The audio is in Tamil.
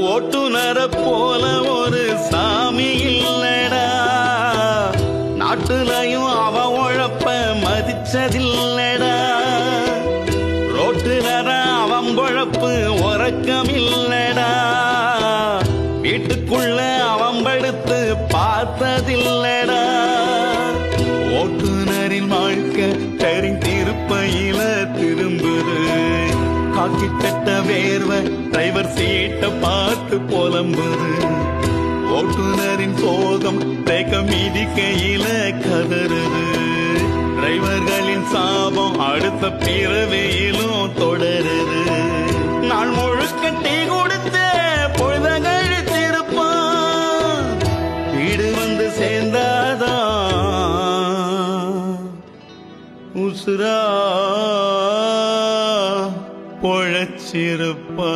ஓட்டுநர போல ஒரு சாமி இல்லடா, நாட்டுலையும் அவ உழப்ப மதிச்சதில்லடா. ரோட்டுநர அவன் பொழப்பு உறக்கம் இல்லடா, வீட்டுக்குள்ள அவன் படுத்து பார்த்ததில்லடா. ஓட்டுநரின் வாழ்க்கை தெரிந்திருப்பையில திரும்புது, காக்கி கட்ட வேர்வை டிரைவர் சீட்டை பார்த்து புலம்புது. ஓட்டுநரின் சோகம் தேக்க மிதிக்கையில கதறுது, டிரைவர்களின் சாபம் அடுத்த பிறவையிலும் தொடருது. நாள் முழுக்க டீ கொடுத்து பொழுத கழித்திருப்பான், வீடு வந்து சேர்ந்தாதான் உசுரா பொழச்சிருப்பான்.